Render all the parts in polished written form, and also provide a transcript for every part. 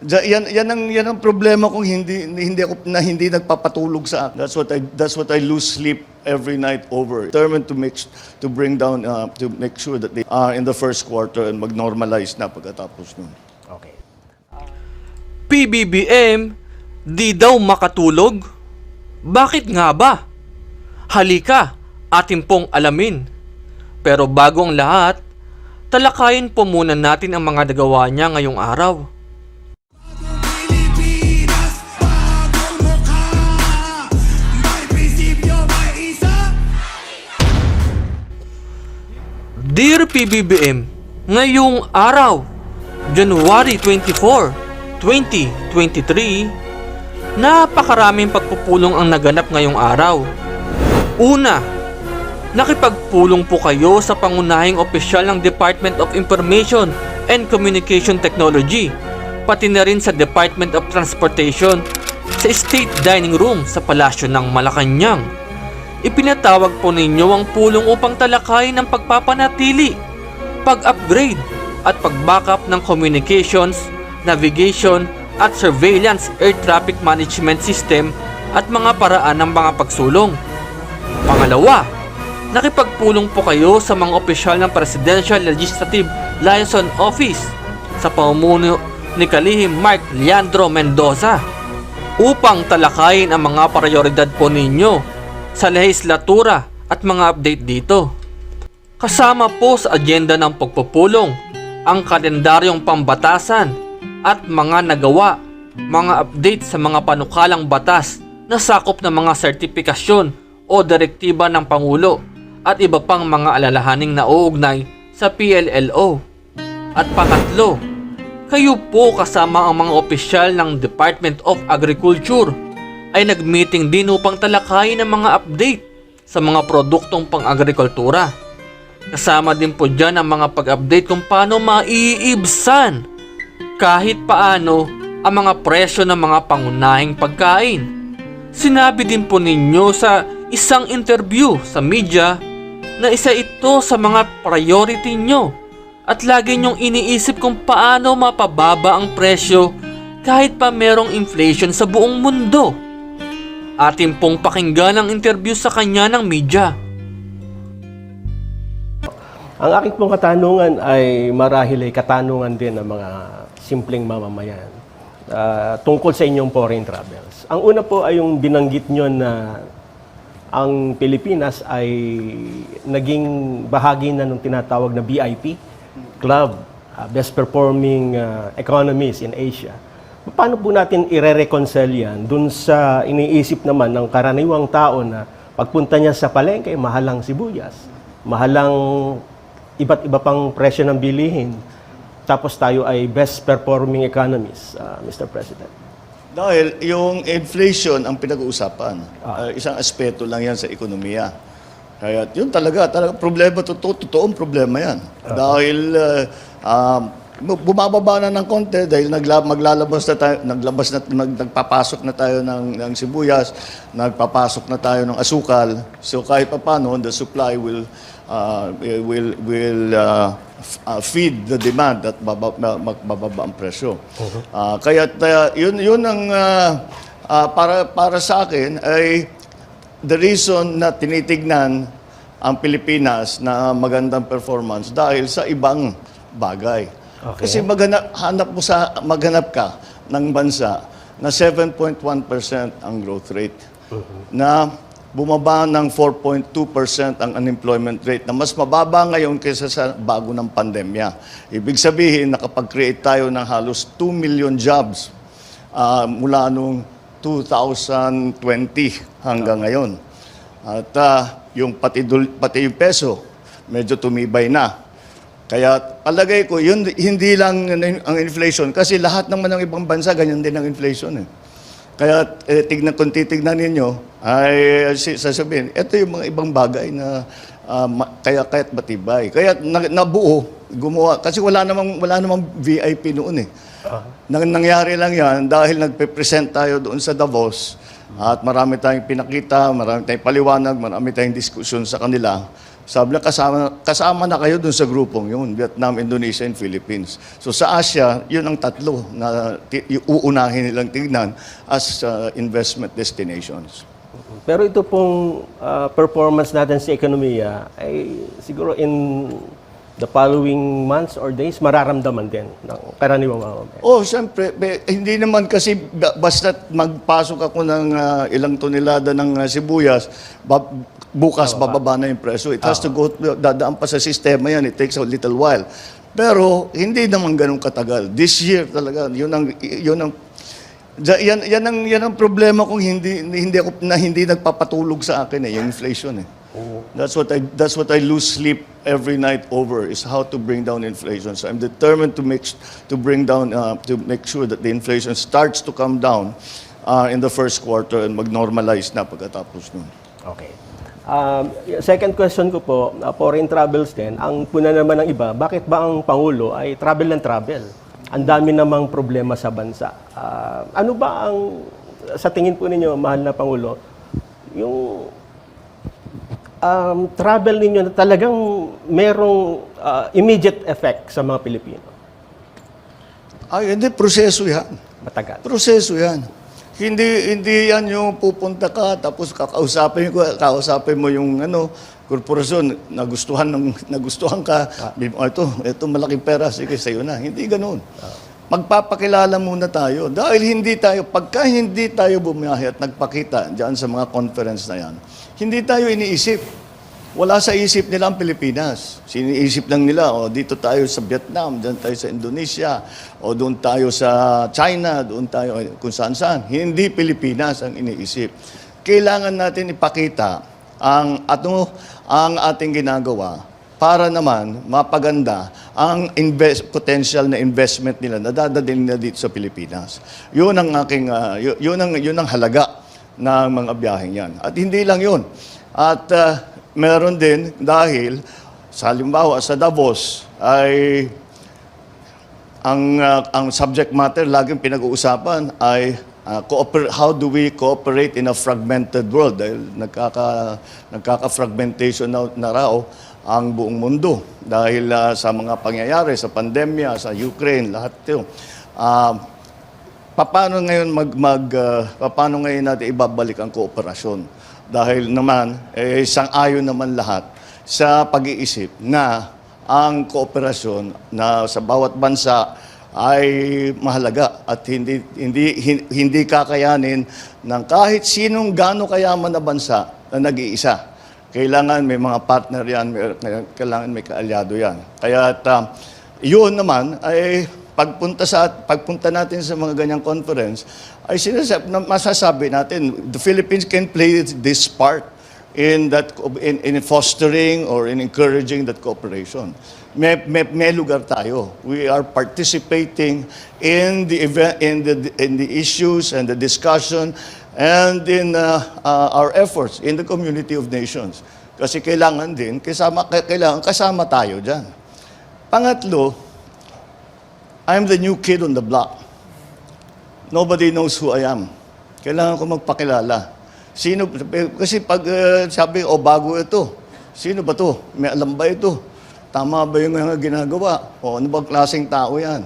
Yan ang problema kung hindi nagpapatulog sa akin. That's what I lose sleep every night over. Determined to bring down to make sure that they are in the first quarter and mag-normalize na pagkatapos nun. Okay. PBBM, di daw makatulog? Bakit nga ba? Halika, ating pong alamin. Pero bago ang lahat, talakayin po muna natin ang mga nagawa niya ngayong araw. Dear PBBM, ngayong araw, January 24, 2023, napakaraming pagpupulong ang naganap ngayong araw. Una, nakipagpulong po kayo sa pangunahing opisyal ng Department of Information and Communication Technology, pati na rin sa Department of Transportation sa State Dining Room sa Palasyo ng Malacanang. Ipinatawag po ninyo ang pulong upang talakayin ang pagpapanatili, pag-upgrade at pag-backup ng communications, navigation at surveillance air traffic management system at mga paraan ng mga pagsulong. Pangalawa, nakipagpulong po kayo sa mga opisyal ng Presidential Legislative Liaison Office sa pamumuno ni Kalihim Mark Leandro Mendoza upang talakayin ang mga prioridad po ninyo sa lehislatura at mga update dito. Kasama po sa agenda ng pagpupulong ang kalendaryong pambatasan at mga nagawa, mga update sa mga panukalang batas na sakop ng mga sertipikasyon o direktiba ng Pangulo at iba pang mga alalahaning nauugnay sa PLLO. At pangatlo, kayo po kasama ang mga opisyal ng Department of Agriculture ay nag-meeting din upang talakayin ang mga update sa mga produktong pang-agrikultura. Kasama din po dyan ang mga pag-update kung paano maiibsan kahit paano ang mga presyo ng mga pangunahing pagkain. Sinabi din po ninyo sa isang interview sa media na isa ito sa mga priority nyo at lagi nyong iniisip kung paano mapababa ang presyo kahit pa merong inflation sa buong mundo. Atin pong pakinggan ang interview sa kanya ng media. Ang aking pong katanungan ay marahil ay katanungan din ng mga simpleng mamamayan tungkol sa inyong foreign travels. Ang una po ay yung binanggit nyo na ang Pilipinas ay naging bahagi na ng tinatawag na BIP Club, Best Performing Economies in Asia. Paano po natin ire-reconcile yan dun sa iniisip naman ng karaniwang tao na pagpunta niya sa palengke, mahalang sibuyas, mahalang iba't iba pang presyo ng bilihin, tapos tayo ay best performing economies, Mr. President? Dahil yung inflation ang pinag-uusapan. Isang aspeto lang yan sa ekonomiya. Kaya yun talaga problema, totoong problema yan. Dahil bumababa na ng konti dahil maglalabas na tayo, nagpapasok na tayo ng sibuyas, nagpapasok na tayo ng asukal. So kahit paano, the supply will feed the demand at bababa ang presyo. Kaya yun ang para sa akin ay the reason na tinitignan ang Pilipinas na magandang performance dahil sa ibang bagay. Okay. Kasi maghanap ka ng bansa na 7.1% ang growth rate, na bumaba ng 4.2% ang unemployment rate, na mas mababa ngayon kaysa sa bago ng pandemya. Ibig sabihin, nakapag-create tayo ng halos 2 million jobs mula noong 2020 hanggang ngayon. At yung pati yung peso, medyo tumibay na. Kaya palagay ko, yun, hindi lang ang inflation. Kasi lahat naman ng ibang bansa, ganyan din ang inflation. Kaya kung titignan ninyo, ay sasabihin, ito yung mga ibang bagay na kaya't matibay. Kaya nabuo, gumawa. Kasi wala namang VIP noon . Nangyari lang yan dahil nagpe-present tayo doon sa Davos at marami tayong pinakita, marami tayong paliwanag, marami tayong diskusyon sa kanila. Sabi na kasama na kayo dun sa grupong yun, Vietnam, Indonesia, and Philippines. So sa Asia, yun ang tatlo na uunahin nilang tignan as investment destinations. Pero ito pong performance natin sa ekonomiya ay siguro in the following months or days mararamdaman din ng karaniwang mamamayan. Oh, siyempre, hindi naman kasi basta magpasok ako ng ilang tonelada ng sibuyas, bukas bababa na yung presyo. It has to go, dadaan pa sa sistema yan. It takes a little while. Pero hindi naman ganun katagal. This year talaga, yan ang problema kung hindi nagpapatulog sa akin yung inflation eh. That's what I lose sleep every night over, is how to bring down inflation. So I'm determined to make sure that the inflation starts to come down in the first quarter and mag-normalize na pagkatapos nun. Okay. Second question ko po, foreign travels din. Ang puna naman ng iba, bakit ba ang Pangulo ay travel and travel? Ang dami namang problema sa bansa. Ano ba ang, sa tingin po ninyo, mahal na Pangulo, yung travel ninyo na talagang merong immediate effect sa mga Pilipino? Ay, hindi, proseso yan. Matagal. Proseso yan. Hindi yan yung pupunta ka tapos kakausapin mo yung korporasyon, nagustuhan ka, ito malaking pera, sige sa'yo na. Hindi ganoon. Magpapakilala muna tayo. Dahil pagka hindi tayo bumiyahe at nagpakita diyan sa mga conference na yan, hindi tayo iniisip. Wala sa isip nila ang Pilipinas. Siniisip lang nila, dito tayo sa Vietnam, dyan tayo sa Indonesia, o doon tayo sa China, doon tayo kung saan-saan. Hindi Pilipinas ang iniisip. Kailangan natin ipakita ang ating ginagawa para naman mapaganda ang potential na investment nila na dadalhin nila dito sa Pilipinas. Yun ang halaga ng mga biyaheng yan. At hindi lang yun. At meron din dahil sa halimbawa sa Davos ay ang subject matter laging pinag-uusapan ay how do we cooperate in a fragmented world, dahil nagkaka-fragmentation na raw ang buong mundo dahil sa mga pangyayari sa pandemya, sa Ukraine, lahat 'ito. Paano ngayon natin ibabalik ang kooperasyon? Dahil naman, sang-ayon naman lahat sa pag-iisip na ang kooperasyon na sa bawat bansa ay mahalaga at hindi kakayanin ng kahit sinong gaano kayaman na bansa na nag-iisa. Kailangan may mga partner yan, kailangan may kaalyado yan. Kaya yun naman ay pagpunta natin sa mga ganyang conference, ay masasabi natin, the Philippines can play this part in fostering or in encouraging that cooperation. May lugar tayo. We are participating in the issues and the discussion and in our efforts in the community of nations. Kasi kailangan kasama tayo dyan. Pangatlo, I'm the new kid on the block. Nobody knows who I am. Kailangan ko magpakilala. Kasi pag sabi, bago ito. Sino ba to? May alam ba ito? Tama ba yung mga ginagawa? O ano bang klaseng tao yan?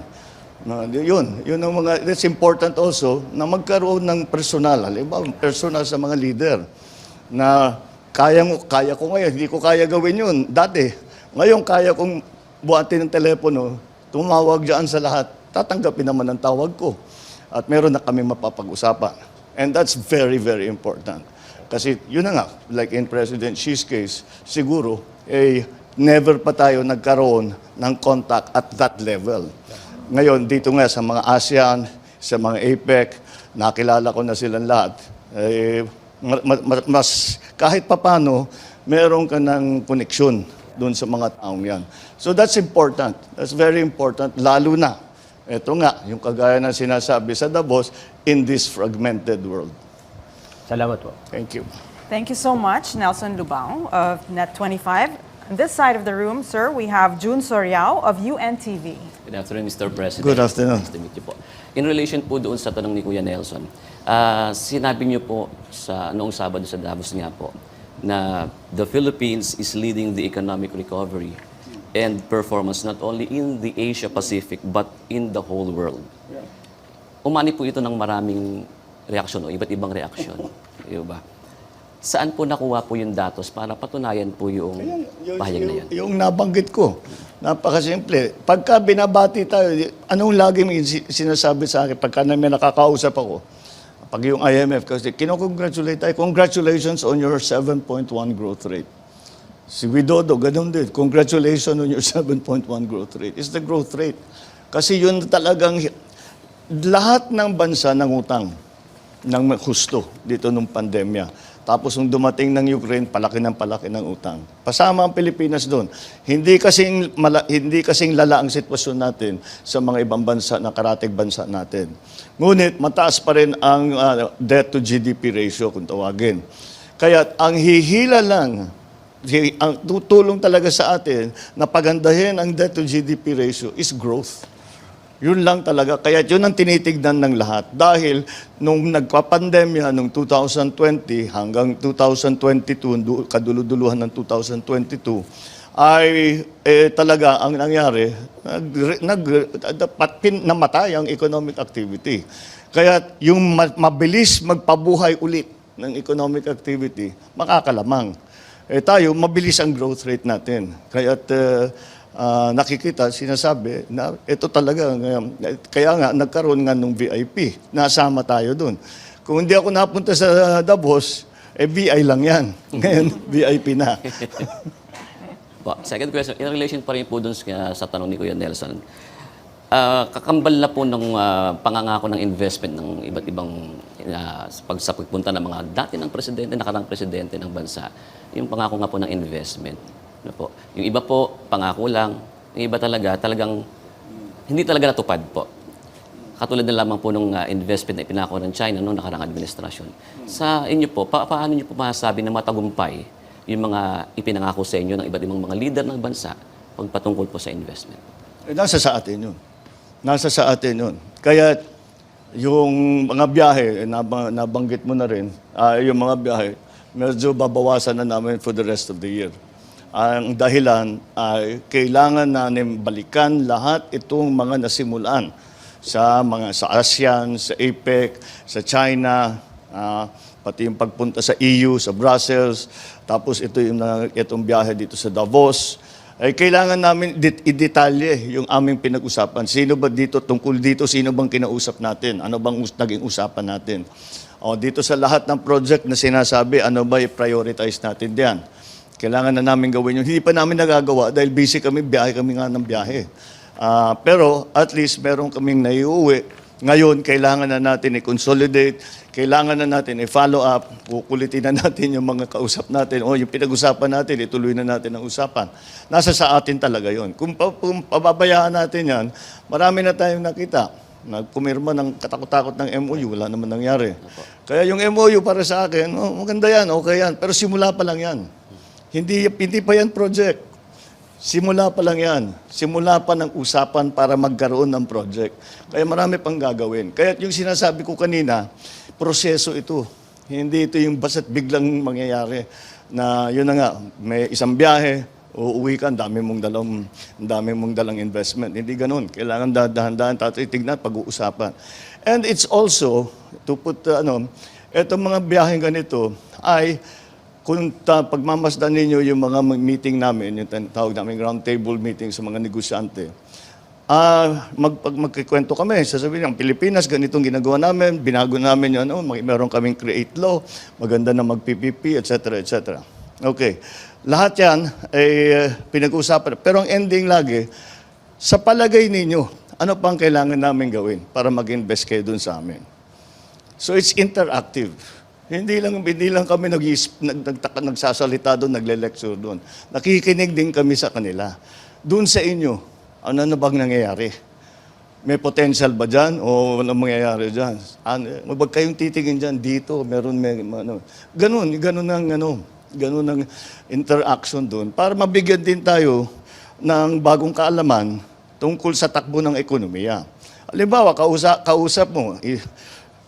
Yun ang it's important also na magkaroon ng personal. Halimbawa, personal sa mga leader. Na kaya ko ngayon, hindi ko kaya gawin yun. Dati, ngayon kaya kong buhatin ng telepono, tumawag dyan sa lahat, tatanggapin naman ang tawag ko. At meron na kami mapapag-usapan. And that's very, very important. Kasi yun na nga, like in President Xi's case, siguro, never pa tayo nagkaroon ng contact at that level. Ngayon, dito nga sa mga ASEAN, sa mga APEC, nakilala ko na silang lahat. Kahit papano, meron ka ng koneksyon doon sa mga taong yan. So that's important. That's very important, lalo na. Ito nga, yung kagaya ng sinasabi sa Davos, in this fragmented world. Salamat po. Thank you. Thank you so much, Nelson Lubao of Net25. On this side of the room, sir, we have June Soriao of UNTV. Good afternoon, Mr. President. Good afternoon. Nice to meet you po. In relation po doon sa tanong ni Kuya Nelson, sinabi niyo po sa noong Sabado sa Davos nga po na the Philippines is leading the economic recovery and performance not only in the Asia Pacific but in the whole world. Umani po ito ng maraming reaksyon o iba't ibang reaksyon. Di ba? Saan po nakuha po yung datos para patunayan po yung pahayag na yan? Yung nabanggit ko, napakasimple. Pagka binabati tayo, anong lagi may sinasabi sa akin pagka may nakakausap ako? Pag yung IMF, kasi kinocongratulate tayo, congratulations on your 7.1 growth rate. Si Widodo, ganun din, congratulations on your 7.1 growth rate. It's the growth rate. Kasi yun talagang, lahat ng bansa nangutang ng husto dito nung pandemya. Tapos nung dumating ng Ukraine, palaki ng utang. Pasama ang Pilipinas doon. Hindi kasing lala ang sitwasyon natin sa mga ibang bansa na karatig bansa natin. Ngunit mataas pa rin ang debt to GDP ratio kung tawagin. Kaya ang hihila lang, ang tutulong talaga sa atin na pagandahin ang debt to GDP ratio is growth. Yun lang talaga. Kaya yun ang tinitignan ng lahat. Dahil nung nagpa-pandemya noong 2020 hanggang 2022, kaduluduluhan ng 2022, ay talaga ang nangyari, namatay ang economic activity. Kaya yung mabilis magpabuhay ulit ng economic activity, makakalamang. Tayo, mabilis ang growth rate natin. Kaya nakikita, sinasabi na ito talaga, kaya nga nagkaroon nga ng VIP, nasama tayo dun. Kung hindi ako napunta sa Davos, BI lang yan. Ngayon, VIP na. Second question, in relation pa rin po dun sa tanong ni Kuya Nelson, kakambal na po ng pangangako ng investment ng iba't ibang sa pagpunta ng mga dati ng presidente, nakarang presidente ng bansa, yung pangako nga po ng investment. Ano po? Yung iba po, pangako lang. Yung iba talagang hindi talaga natupad po. Katulad na lamang po ng investment na ipinako ng China noong nakarang administrasyon. Sa inyo po, paano niyo po masasabi na matagumpay yung mga ipinangako sa inyo ng iba't ibang mga leader ng bansa pagpatungkol po sa investment? Nasa sa atin yun. Nasa sa atin yun. Kaya yung mga biyahe, nabanggit mo na rin, yung mga biyahe, medyo babawasan na namin for the rest of the year. Ang dahilan ay kailangan namin balikan lahat itong mga nasimulan sa ASEAN, sa APEC, sa China, pati yung pagpunta sa EU, sa Brussels, tapos itong biyahe dito sa Davos. Ay kailangan namin i-detalye yung aming pinag-usapan. Sino ba dito, tungkol dito, sino bang kinausap natin? Ano bang naging usapan natin? Dito sa lahat ng project na sinasabi, ano ba i-prioritize natin diyan? Kailangan na namin gawin yun. Hindi pa namin nagagawa dahil busy kami nga ng biyahe. Pero at least meron kaming naiuwi. Ngayon, kailangan na natin i-consolidate, kailangan na natin i-follow up, kukulitin na natin yung mga kausap natin, yung pinag-usapan natin, ituloy na natin ang usapan. Nasa sa atin talaga yon. Kung pababayaan natin yan, marami na tayong nakita. Nagpumirma ng katakot-takot ng MOU, wala naman nangyari. Kaya yung MOU para sa akin, maganda yan, okay yan, pero simula pa lang yan. Hindi pa yan project. Simula pa lang yan. Simula pa ng usapan para magkaroon ng project. Kaya marami pang gagawin. Kaya yung sinasabi ko kanina, proseso ito. Hindi ito yung basta't biglang mangyayari. Na yun na nga, may isang biyahe, uuwi ka, ang dami mong dalang investment. Hindi ganun. Kailangan dahan-dahan, tatitignan, pag-uusapan. And it's also, to put, itong mga biyaheng ganito ay, kung pagmamasdan ninyo yung mga meeting namin, yung tawag namin round table meeting sa mga negosyante, magkikwento kami, sasabihin ng Pilipinas, ganitong ginagawa namin, binago namin yun, meron kaming create law, maganda na mag-PPP, etc., etc. Okay. Lahat yan ay pinag-uusapan. Pero ang ending lagi, sa palagay ninyo, ano pang kailangan namin gawin para mag-invest kayo dun sa amin? So it's interactive. Hindi lang kami nagsasalita doon, nagle-lecture doon. Nakikinig din kami sa kanila. Doon sa inyo, ano na bang nangyayari? May potential ba dyan? O ano mangyayari dyan? Huwag kayong titingin dyan, dito, meron. Ganun ang interaction doon. Para mabigyan din tayo ng bagong kaalaman tungkol sa takbo ng ekonomiya. Halimbawa, kausap mo,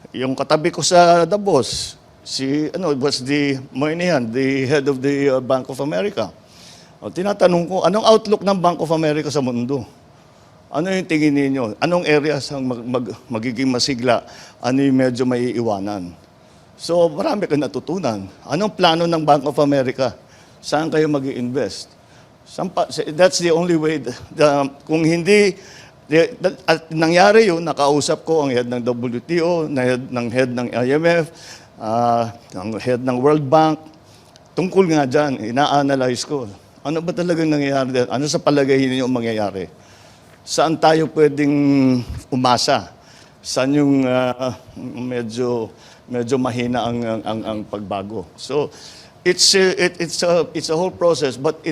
yung katabi ko sa Davos, was the Moynihan, the head of the Bank of America. O, tinatanong ko, anong outlook ng Bank of America sa mundo? Ano yung tingin ninyo? Anong areas ang magiging masigla? Ano yung medyo may iiwanan? So, marami kang natutunan. Anong plano ng Bank of America? Saan kayo mag-i-invest? That's the only way. Kung hindi, at nangyari yun, nakausap ko ang head ng WTO, head ng IMF, ang head ng World Bank. Tungkol nga dyan, ina-analyze ko. Ano ba talagang nangyayari? Ano sa palagay ninyo mangyayari? Saan tayo pwedeng umasa? Saan yung medyo mahina ang pagbago? So it's a whole process, but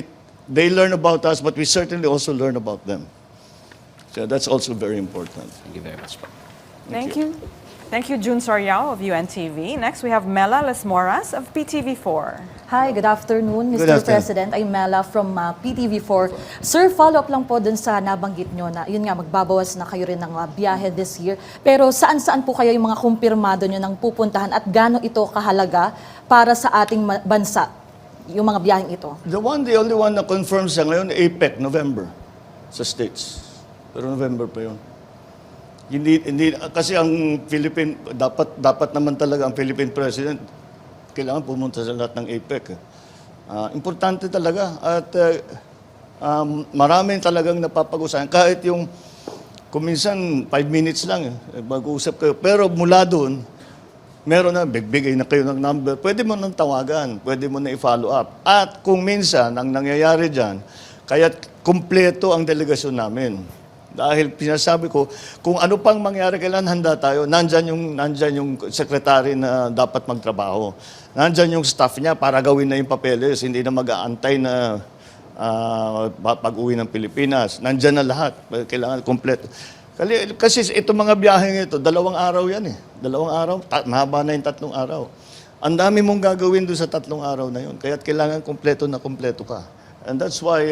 they learn about us, but we certainly also learn about them. So that's also very important. Thank you very much po. Thank you. Thank you, June Soriao of UNTV. Next, we have Mela Lesmoras of PTV4. Hi, good afternoon, Mr. Good afternoon. President. I'm Mela from PTV4. Sir, follow-up lang po dun sa nabanggit nyo na, yun nga, magbabawas na kayo rin ng biyahe this year. Pero saan-saan po kayo yung mga kumpirmado nyo ng pupuntahan at gaano ito kahalaga para sa ating bansa, yung mga biyaheng ito? The only one na confirmed sa ngayon, APEC, November, sa States. Pero November pa yun. Hindi kasi ang dapat naman talaga ang Philippine President kailangan pumunta sa lahat ng APEC. Importante talaga at maraming talagang napapag-usapan. Kahit yung kung minsan 5 minutes lang mag-uusap kayo. Pero mula doon, meron na, bigay na kayo ng number. Pwede mo nang tawagan, pwede mo na i-follow up. At kung minsan, ang nangyayari dyan, kaya kumpleto ang delegasyon namin. Dahil pinasabi ko, kung ano pang mangyari, kailan handa tayo, nandyan yung sekretary na dapat magtrabaho. Nandyan yung staff niya para gawin na yung papeles, hindi na mag-aantay na pag-uwi ng Pilipinas. Nandyan na lahat, kailangan kompleto. Kasi itong mga biyaheng ito, 2 araw yan eh. 2 araw, mahaba na yung 3 araw. Ang dami mong gagawin doon sa 3 araw na yun. Kaya kailangan kompleto ka. And that's why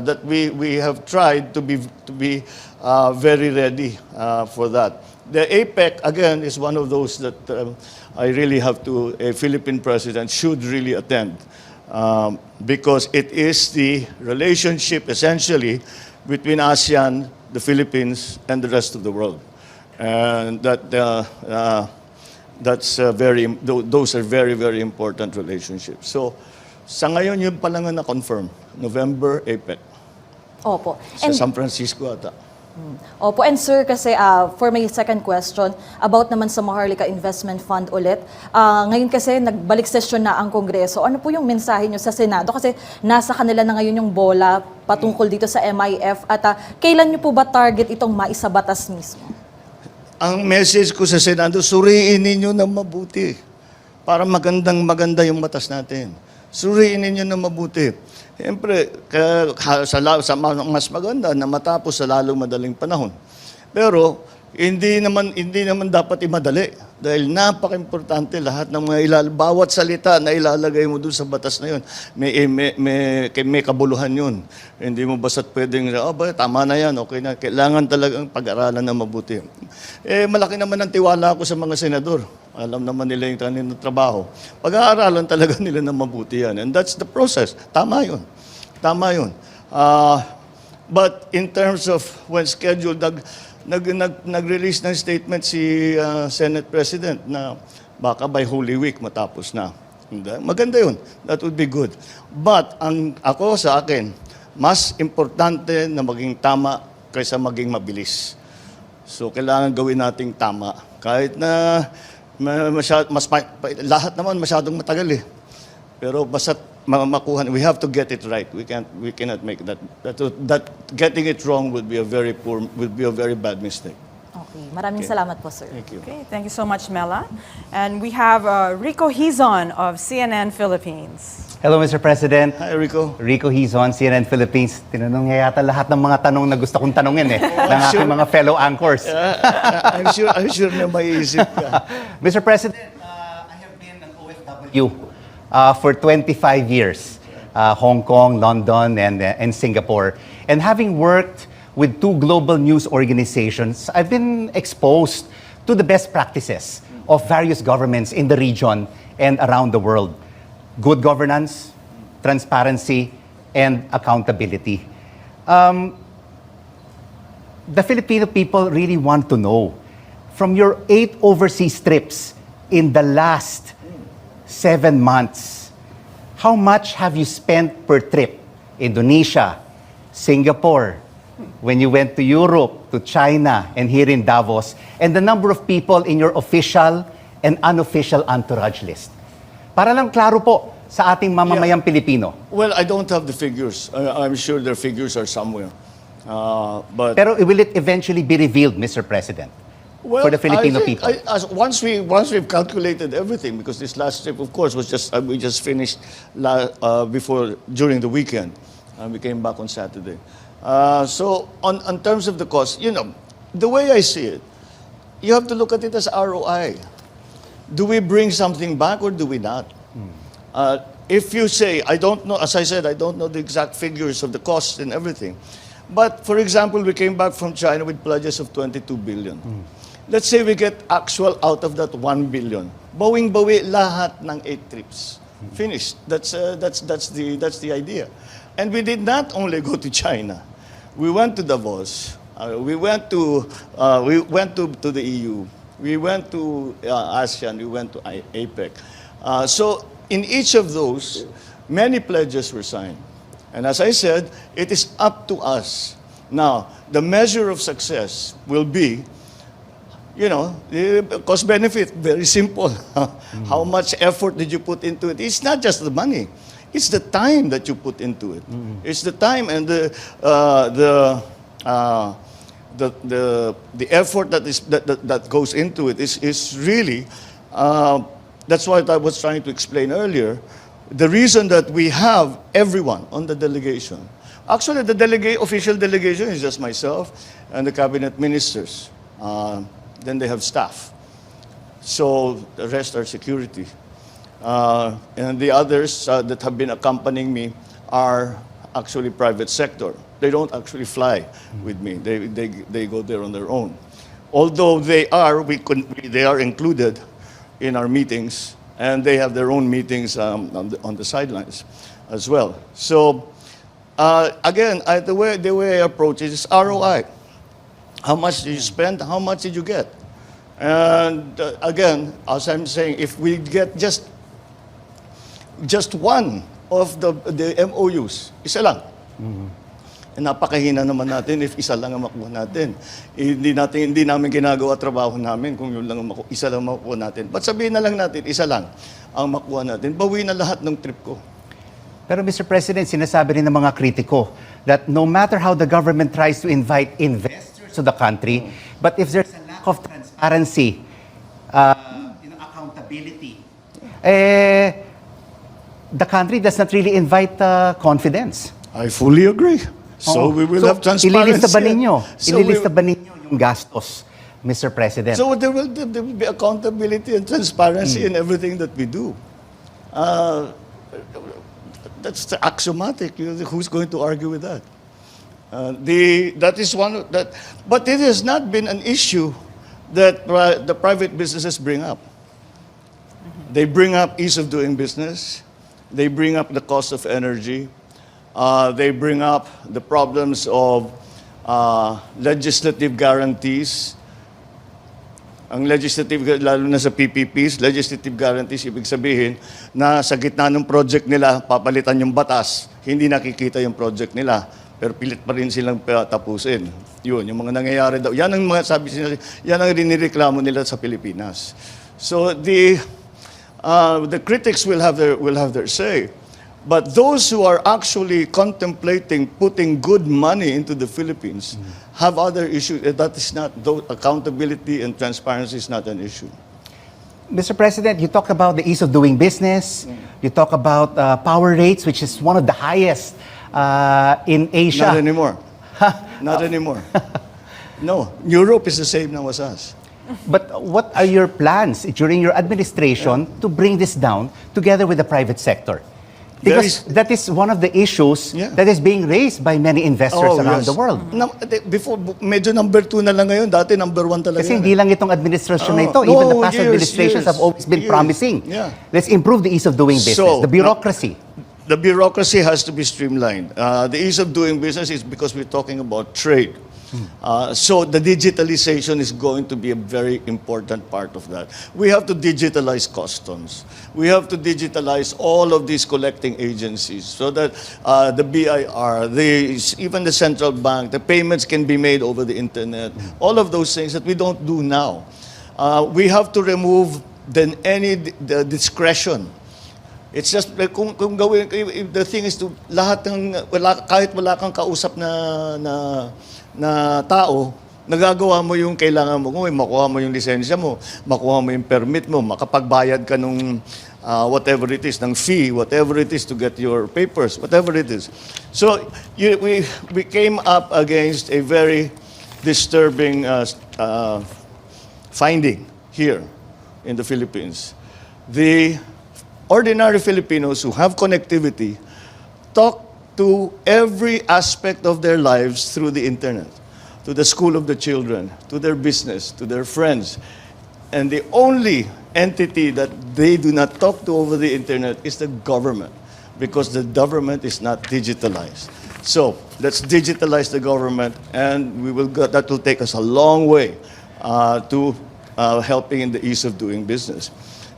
that we have tried to be very ready for that. The APEC, again, is one of those that I really have to, a Philippine president should really attend because it is the relationship essentially between ASEAN, the Philippines, and the rest of the world. And those are very, very important relationships. So, sa ngayon, yun pa lang na confirm. November, APEC. Opo. Sa San Francisco ata. Opo. And sir, kasi for my second question, about naman sa Halika Investment Fund ulit. Ngayon kasi nagbalik session na ang Kongreso. Ano po yung mensahe nyo sa Senado? Kasi nasa kanila na ngayon yung bola patungkol dito sa MIF. At kailan nyo po ba target itong maisabatas mismo? Ang message ko sa Senado, suriin ninyo ng mabuti para maganda yung batas natin. Suriin ninyo ng mabuti. Siyempre, mas maganda na matapos sa lalong madaling panahon. Pero, hindi naman dapat imadali. Dahil napaka-importante lahat ng mga bawat salita na ilalagay mo dun sa batas na yun, may kabuluhan yun. Hindi mo basta't pwedeng, tama na yan, okay na. Kailangan talagang pag-aralan na mabuti. Malaki naman ang tiwala ko sa mga senador. Alam naman nila yung kanilang trabaho. Pag-aaralan talaga nila na mabuti yan. And that's the process. Tama yun. Tama yun. But in terms of when scheduled, nag-release ng statement si Senate President na baka by Holy Week matapos na. Maganda yun. That would be good. But ako sa akin, mas importante na maging tama kaysa maging mabilis. So kailangan gawin nating tama. Kahit na lahat naman masyadong matagal eh. Pero basta makuha, we have to get it right. We cannot make that getting it wrong would be a very bad mistake. Okay. Maraming salamat po, sir. Thank you. Okay, thank you so much, Mela. And we have Rico Hizon of CNN Philippines. Hello, Mr. President. Hi, Rico. Rico Hizon, CNN Philippines. Tinanong niya yata lahat ng mga tanong na gusto kong tanungin ng aking mga fellow anchors. I'm sure na maiisip ka. Mr. President, I have been an OFW for 25 years. Hong Kong, London, and Singapore. And having worked with 2 global news organizations, I've been exposed to the best practices of various governments in the region and around the world. Good governance, transparency, and accountability. The Filipino people really want to know, from your 8 overseas trips in the last 7 months, how much have you spent per trip? Indonesia, Singapore, when you went to Europe, to China, and here in Davos, and the number of people in your official and unofficial entourage list. Para lang klaro po sa ating mamamayang Pilipino. Well, I don't have the figures. I'm sure their figures are somewhere. But Pero will it eventually be revealed, Mr. President? well, for the Filipino I think people? Once we've calculated everything, because this last trip, of course, was just we just finished during the weekend. We came back on Saturday. So on terms of the cost, the way I see it, you have to look at it as ROI. Do we bring something back or do we not? If you say, I don't know, as I said, I don't know the exact figures of the costs and everything. But for example, we came back from China with pledges of 22 billion. Let's say we get actual out of that 1 billion. Bawing-bawi lahat ng 8 trips. Finished. That's the idea. And we did not only go to China. We went to Davos. We went to the EU. We went to ASEAN. We went to APEC. So in each of those, many pledges were signed. And as I said, it is up to us. Now, the measure of success will be, the cost benefit, very simple. How much effort did you put into it? It's not just the money. It's the time that you put into it. It's the time and the effort that goes into it is really, that's what I was trying to explain earlier. The reason that we have everyone on the delegation, actually the official delegation is just myself and the cabinet ministers. Then they have staff. So the rest are security. And the others that have been accompanying me are actually private sector. They don't actually fly with me. They go there on their own. Although they are included in our meetings, and they have their own meetings on the sidelines as well. So again, the way I approach it is ROI. How much did you spend? How much did you get? And again, as I'm saying, if we get just one of the MOUs, isa lang. Napakahina naman natin if isa lang ang makuha natin. Hindi namin ginagawa trabaho namin kung yun lang isa lang makuha natin. But sabihin na lang natin, isa lang ang makuha natin. Bawi na lahat ng trip ko. Pero Mr. President, sinasabi rin ng mga kritiko that no matter how the government tries to invite investors to the country, but if there's a lack of transparency, accountability, the country does not really invite confidence. I fully agree. So we will have transparency. Ililista ba ninyo yung gastos, Mr. President? So there will be accountability and transparency in everything that we do. That's the axiomatic. Who's going to argue with that? That is one that, but it has not been an issue that the private businesses bring up. They bring up ease of doing business. They bring up the cost of energy. They bring up the problems of legislative guarantees. Ang legislative, lalo na sa PPPs, legislative guarantees, ibig sabihin na sa gitna ng project nila, papalitan yung batas, hindi nakikita yung project nila, pero pilit pa rin silang tapusin. Yun, yung mga nangyayari daw. Yan ang mga sabi nila, yan ang rinireklamo nila sa Pilipinas. So the critics will have their say. But those who are actually contemplating putting good money into the Philippines have other issues. That is not, accountability and transparency is not an issue. Mr. President, you talk about the ease of doing business. You talk about power rates, which is one of the highest in Asia. Not anymore. Not anymore. No, Europe is the same now as us. But what are your plans during your administration to bring this down together with the private sector? Because that is one of the issues that is being raised by many investors around the world. Before, medyo number 2 na lang ngayon. Dati number 1 talaga. Kasi yan. hindi lang itong administration na ito. No, Even the past years, administrations have always been years. promising. Yeah. Let's improve the ease of doing business, So, the bureaucracy. The bureaucracy has to be streamlined. The ease of doing business is because we're talking about trade. So the digitalization is going to be a very important part of that. We have to digitalize customs. We have to digitalize all of these collecting agencies so that the BIR, even the central bank, the payments can be made over the internet. All of those things that we don't do now. We have to remove the discretion. It's just like kung gawin, the thing is to lahat ng kahit wala kang kausap na tao, nagagawa mo yung kailangan mo. Kung makuha mo yung lisensya mo, makuha mo yung permit mo, makapagbayad ka nung whatever it is, ng fee, whatever it is to get your papers, whatever it is. So we came up against a very disturbing finding here in the Philippines. The ordinary Filipinos who have connectivity talk to every aspect of their lives through the internet, to the school of the children, to their business, to their friends. And the only entity that they do not talk to over the internet is the government, because the government is not digitalized. So let's digitalize the government, and that will take us a long way to helping in the ease of doing business.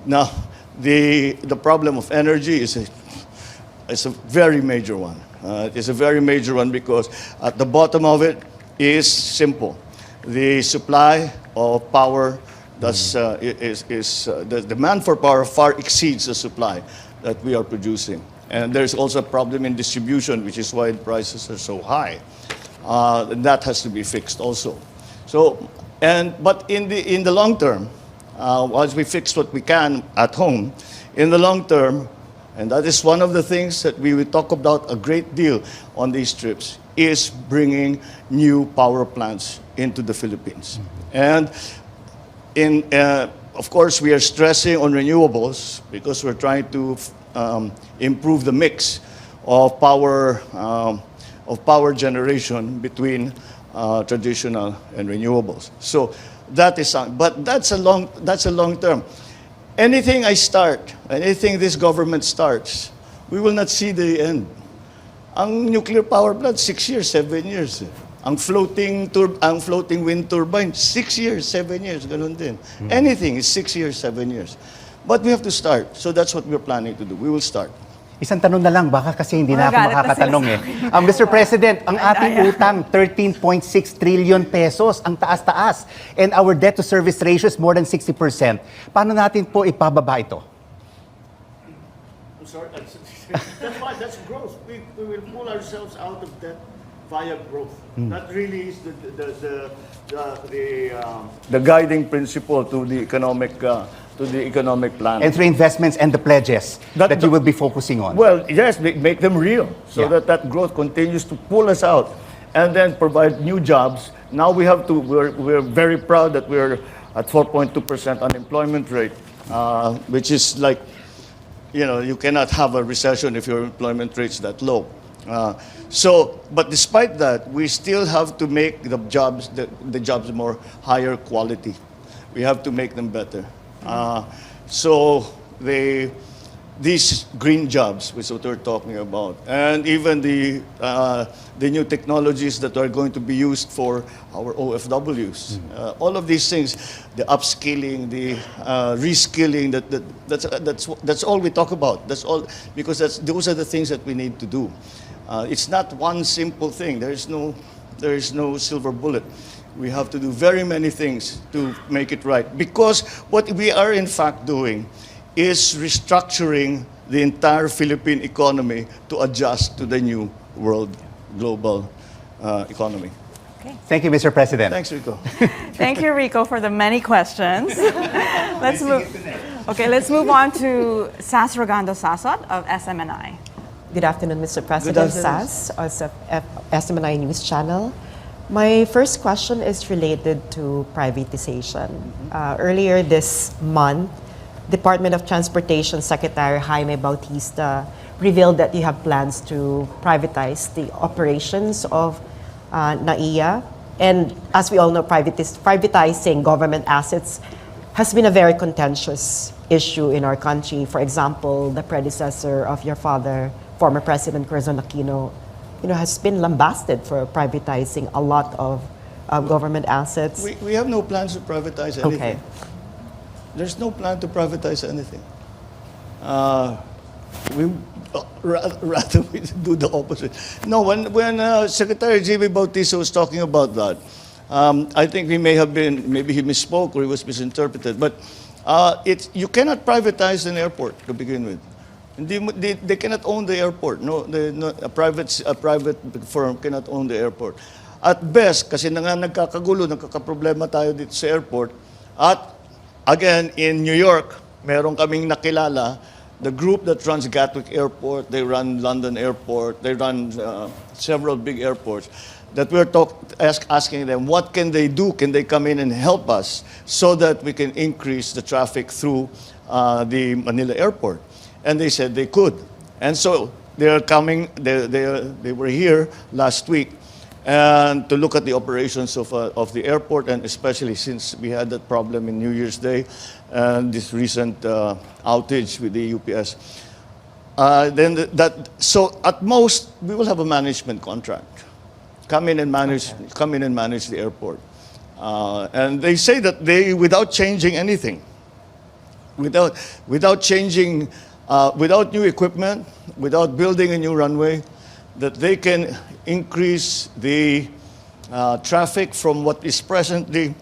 Now, the problem of energy is a very major one. It's a very major one because at the bottom of it is simple. The supply of power, the demand for power far exceeds the supply that we are producing. And there's also a problem in distribution, which is why the prices are so high. And that has to be fixed also. But in the long term, once we fix what we can at home, in the long term, and that is one of the things that we will talk about a great deal on these trips, is bringing new power plants into the Philippines. And of course, we are stressing on renewables because we're trying to improve the mix of power generation between traditional and renewables. So that is, but that's a long term. Anything anything this government starts, we will not see the end. Ang nuclear power plant, 6 years, 7 years. Ang floating wind turbine, 6 years, 7 years, ganun din. Anything is 6 years, 7 years. But we have to start. So that's what we're planning to do. We will start. Isang tanong na lang, baka kasi hindi na ako Magalit na makakatanong sila Mr. President, ang ating utang, 13.6 trillion pesos, ang taas-taas. And our debt-to-service ratio is more than 60%. Paano natin po ipababa ito? I'm sorry, that's growth. We will pull ourselves out of debt via growth. That really is the guiding principle to the economic plan. And through investments and the pledges that you will be focusing on. Well, yes, make them real so that growth continues to pull us out and then provide new jobs. Now we're very proud that we're at 4.2% unemployment rate, which is like, you cannot have a recession if your employment rate's that low. But despite that, we still have to make the jobs more higher quality. We have to make them better. These green jobs, which is what we're talking about, and even the new technologies that are going to be used for our OFWs, all of these things, the upskilling, the reskilling, that's all we talk about. That's all, because those are the things that we need to do. It's not one simple thing. There is no silver bullet. We have to do very many things to make it right. Because what we are in fact doing is restructuring the entire Philippine economy to adjust to the new world global economy. Thank you, Mr. President. Thanks, Rico. Thank you, Rico, for the many questions. Let's move on to Sas Rogando Sasot of SMNI. Good afternoon, Mr. President. Sas of SMNI News Channel. My first question is related to privatization. Earlier this month, Department of Transportation Secretary Jaime Bautista revealed that you have plans to privatize the operations of NAIA. And as we all know, privatizing government assets has been a very contentious issue in our country. For example, the predecessor of your father, former President Corazon Aquino, has been lambasted for privatizing a lot of government assets. We have no plans to privatize anything. Okay. There's no plan to privatize anything. Rather we do the opposite. No, when Secretary G.B. Bautista was talking about that, I think maybe he misspoke or he was misinterpreted. But you cannot privatize an airport to begin with. They cannot own the airport. No, a private firm cannot own the airport. At best, kasi nagkakagulo, nagkakaproblema tayo dito sa airport. At again, in New York, meron kaming nakilala, the group that runs Gatwick Airport, they run London Airport, they run several big airports, that we're asking them, what can they do? Can they come in and help us so that we can increase the traffic through the Manila Airport? And they said they could. And so they're coming, they were here last week and to look at the operations of the airport, and especially since we had that problem in New Year's Day and this recent outage with the UPS. So at most, we will have a management contract. Come in and manage the airport. And they say that without changing anything, without changing, without new equipment, without building a new runway, that they can increase the traffic from what is presently,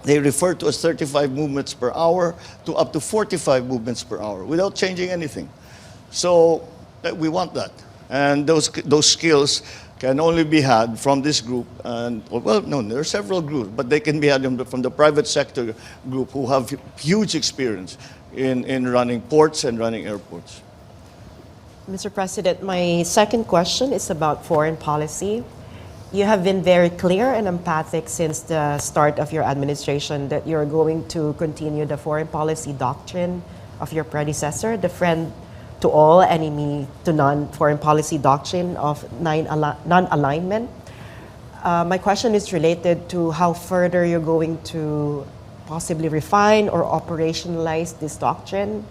they refer to as 35 movements per hour to up to 45 movements per hour without changing anything. So we want that. And those skills can only be had from this group. And well, no, there are several groups, but they can be had from the private sector group who have huge experience in running ports and running airports. Mr. President, my second question is about foreign policy. You have been very clear and emphatic since the start of your administration that you're going to continue the foreign policy doctrine of your predecessor, the friend to all, enemy to none foreign policy doctrine of non-alignment. My question is related to how further you're going to possibly refine or operationalize this doctrine.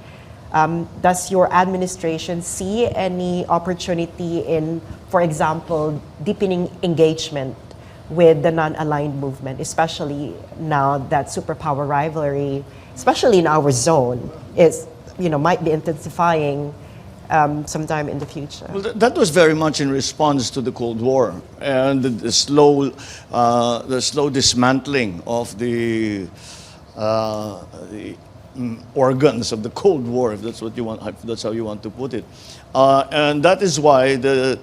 Does your administration see any opportunity in, for example, deepening engagement with the non-aligned movement, especially now that superpower rivalry, especially in our zone, might be intensifying sometime in the future? Well, that was very much in response to the Cold War and the slow dismantling of the organs of the Cold War, if that's what you want, if that's how you want to put it, and that is why that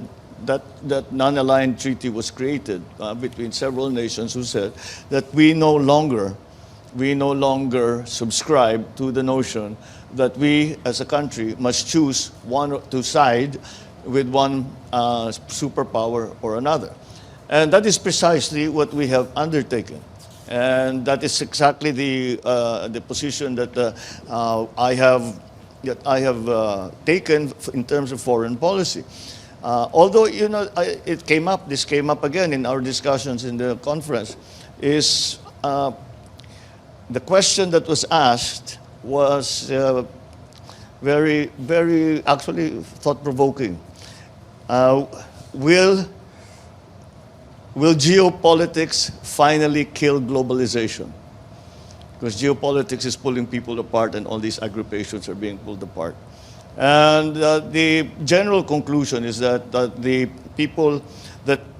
non-aligned treaty was created between several nations who said that we no longer subscribe to the notion that we as a country must choose to side with one superpower or another, and that is precisely what we have undertaken. And that is exactly the position that I have taken in terms of foreign policy. Although this came up again in our discussions in the conference, is the question that was asked was very, very actually thought-provoking. Will geopolitics finally kill globalization? Because geopolitics is pulling people apart and all these aggruppations are being pulled apart. And the general conclusion is that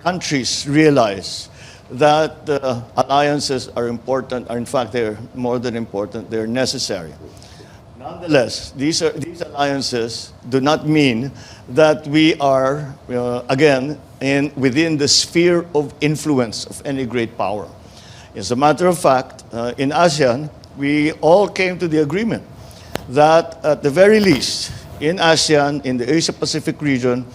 countries realize that alliances are important, are in fact they're more than important, they're necessary. Nonetheless, these alliances do not mean that we are, again, within the sphere of influence of any great power. As a matter of fact, in ASEAN, we all came to the agreement that at the very least, in ASEAN, in the Asia-Pacific region,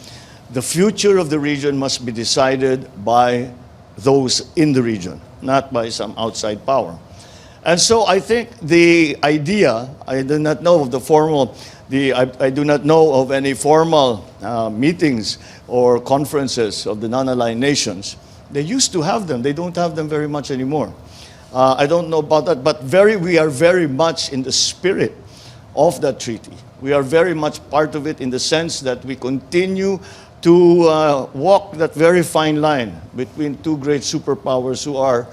the future of the region must be decided by those in the region, not by some outside power. And so I think the idea, I do not know of the formal, I do not know of any formal meetings or conferences of the non-aligned nations. They used to have them. They don't have them very much anymore. I don't know about that, but we are very much in the spirit of that treaty. We are very much part of it in the sense that we continue to walk that very fine line between two great superpowers who are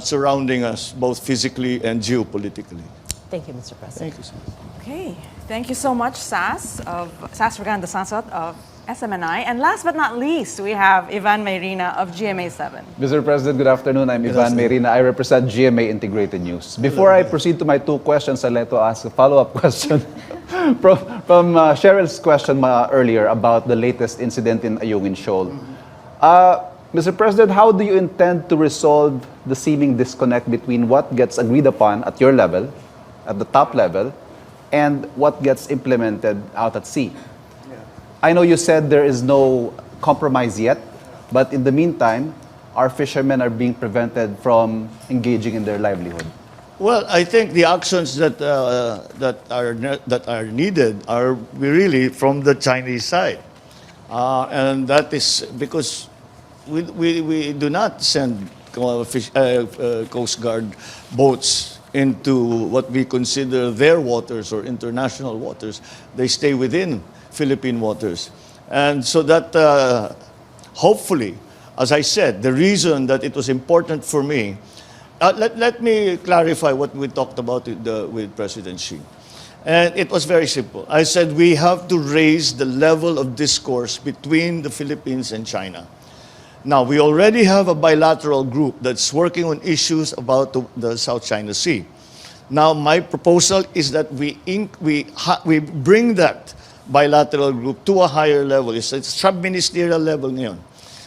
surrounding us, both physically and geopolitically. Thank you, Mr. President. Thank you, sir. Okay, thank you so much, Sas Raganda Sasot of SMNI. And last but not least, we have Ivan Mayrina of GMA7. Mr. President, good afternoon. I'm Ivan Mayrina. I represent GMA Integrated News. Before I proceed to my two questions, I'd like to ask a follow-up question from Cheryl's question earlier about the latest incident in Ayungin Shoal. Mr. President, how do you intend to resolve the seeming disconnect between what gets agreed upon at your level, at the top level, and what gets implemented out at sea? I know you said there is no compromise yet, but in the meantime, our fishermen are being prevented from engaging in their livelihood. Well, I think the actions that are needed are really from the Chinese side, and that is because we do not send Coast Guard boats into what we consider their waters or international waters. They stay within Philippine waters. And so that hopefully, as I said, the reason that it was important for me, let me clarify what we talked about with President Xi. And it was very simple. I said we have to raise the level of discourse between the Philippines and China. Now, we already have a bilateral group that's working on issues about the South China Sea. Now, my proposal is that we bring that bilateral group to a higher level. It's a sub-ministerial level ngayon.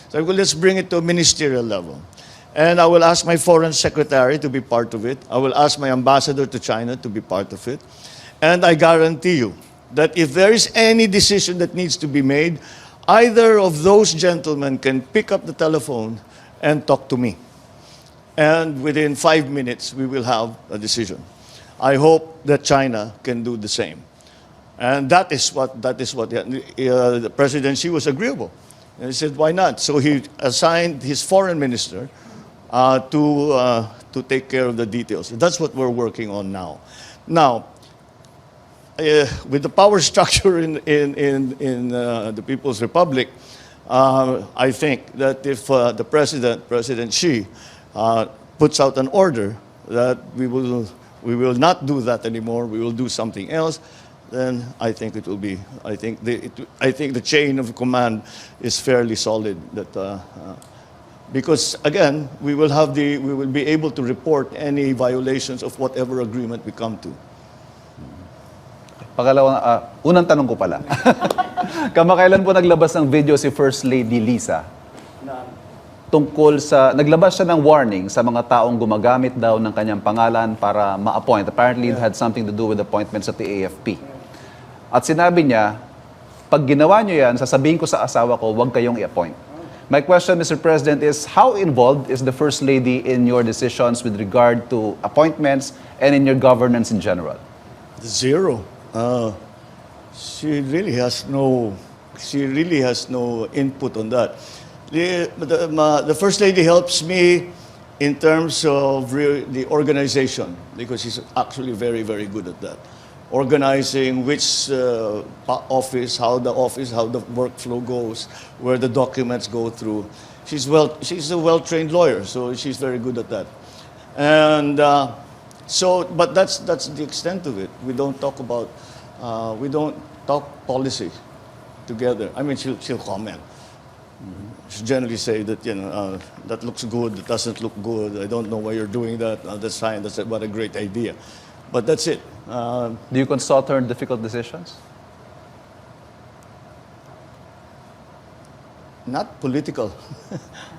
So let's bring it to a ministerial level. And I will ask my foreign secretary to be part of it. I will ask my ambassador to China to be part of it. And I guarantee you that if there is any decision that needs to be made, either of those gentlemen can pick up the telephone and talk to me. And within 5 minutes, we will have a decision. I hope that China can do the same. And that is what the President Xi was agreeable. And he said, why not? So he assigned his foreign minister to take care of the details. That's what we're working on now. Now, with the power structure in the People's Republic, I think that if the President Xi, puts out an order that we will not do that anymore, we will do something else, then I think it will be. I think the chain of command is fairly solid. That because again, we will be able to report any violations of whatever agreement we come to. Unang tanong ko pala. Kamakailan po naglabas ng video si First Lady Lisa tungkol sa, naglabas siya ng warning sa mga taong gumagamit daw ng kanyang pangalan para ma-appoint. Apparently, it had something to do with appointments at the AFP. At sinabi niya, pag ginawa niyo yan, sasabihin ko sa asawa ko, huwag kayong i-appoint. My question, Mr. President, is how involved is the First Lady in your decisions with regard to appointments and in your governance in general? Zero. She really has no input on that. The First Lady helps me in terms of the organization, because she's actually very, very good at that. Organizing which office, how the workflow goes, where the documents go through. She's a well-trained lawyer, so she's very good at that. And but that's the extent of it. We don't talk policy together. I mean, she'll comment. She generally say that, that looks good, that doesn't look good, I don't know why you're doing that, that's fine, what a great idea. But that's it. Do you consult her in difficult decisions? Not political.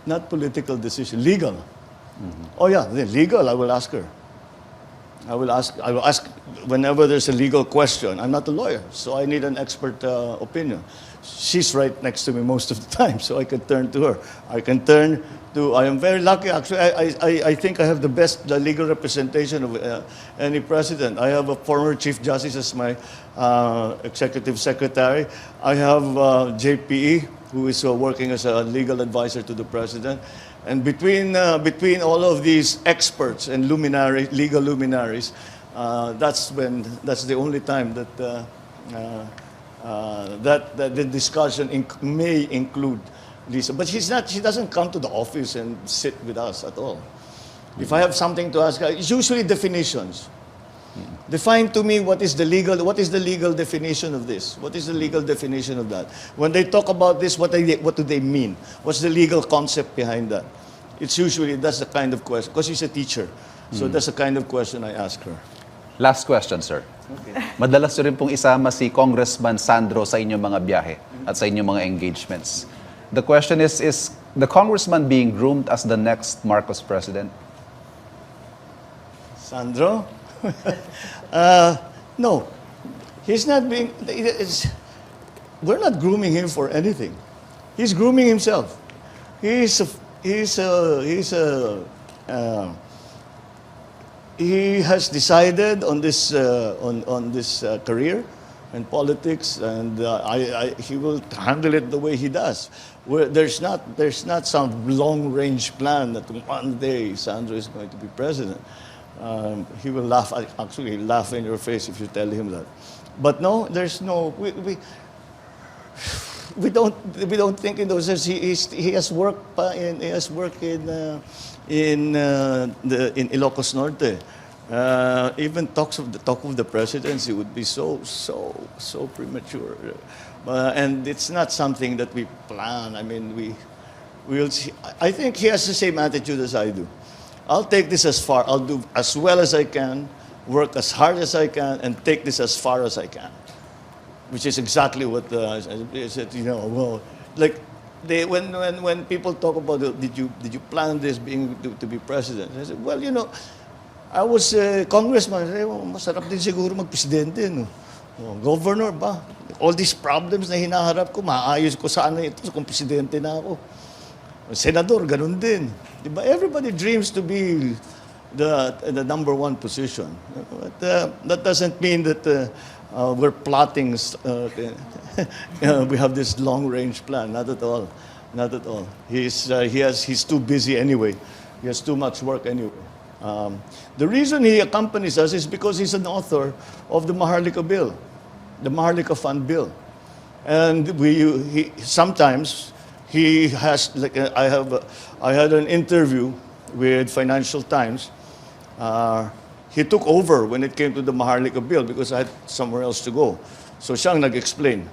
Not political decision. Legal. Oh yeah, legal, I will ask her. I will ask whenever there's a legal question. I'm not a lawyer, so I need an expert opinion. She's right next to me most of the time, so I can turn to her. I am very lucky, actually. I think I have the best legal representation of any president. I have a former Chief Justice as my executive secretary. I have JPE, who is working as a legal advisor to the president. And between all of these experts and legal luminaries, that's the only time that the discussion may include Lisa. But she doesn't come to the office and sit with us at all. If I have something to ask her, it's usually definitions. Define to me what is the legal definition of this? What is the legal definition of that? When they talk about this, what do they mean? What's the legal concept behind that? That's the kind of question, because she's a teacher. So that's the kind of question I ask her. Last question, sir. Okay. Madalas nyo rin pong isama si Congressman Sandro sa inyong mga biyahe at sa inyong mga engagements. The question is the congressman being groomed as the next Marcos president? Sandro? No. He's not being... We're not grooming him for anything. He's grooming himself. He has decided on this career and politics, and he will handle it the way he does. There's not some long-range plan that one day Sandro is going to be president. He will laugh in your face if you tell him that. But no, there's no. We don't think in those sense. He has worked in Ilocos Norte. Even talk of the presidency would be so premature, and it's not something that we plan. I mean, we'll see. I think he has the same attitude as I do. I'll take this as far. I'll do as well as I can, work as hard as I can, and take this as far as I can. Which is exactly what I said. Well, like when people talk about did you plan this to be president? I said, well, I was a congressman. I said, well, masarap din siguro magpresidente, no? Governor ba? All these problems na hinaharap ko, maayos ko sana ito kung presidente na ako. Senador, ganun din. Diba? Everybody dreams to be the number one position. But that doesn't mean that we're plotting. We have this long-range plan. Not at all. Not at all. He's too busy anyway. He has too much work anyway. The reason he accompanies us is because he's an author of the Maharlika bill, the Maharlika Fund bill, and sometimes he has, like, I had an interview with Financial Times. He took over when it came to the Maharlika bill because I had somewhere else to go. So siyang nag-explain.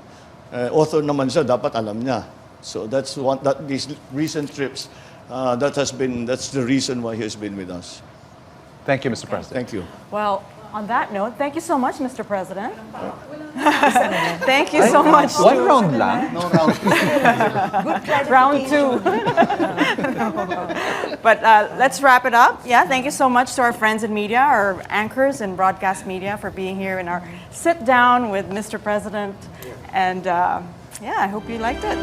Author naman siya, dapat alam niya. So these recent trips, that's the reason why he has been with us. Thank you, Mr. President. Thank you. Well, on that note, thank you so much, Mr. President. Thank you so much. One round lang. No round. Round two. But let's wrap it up. Yeah, thank you so much to our friends in media, our anchors in broadcast media for being here in our sit down with Mr. President. And yeah, I hope you liked it.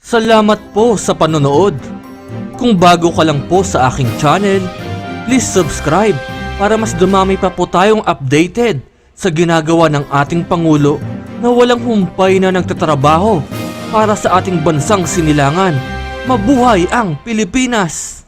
Salamat po sa panonood. Kung bago ka lang po sa aking channel, please subscribe para mas dumami pa po tayong updated sa ginagawa ng ating Pangulo na walang humpay na nagtatrabaho para sa ating bansang sinilangan. Mabuhay ang Pilipinas!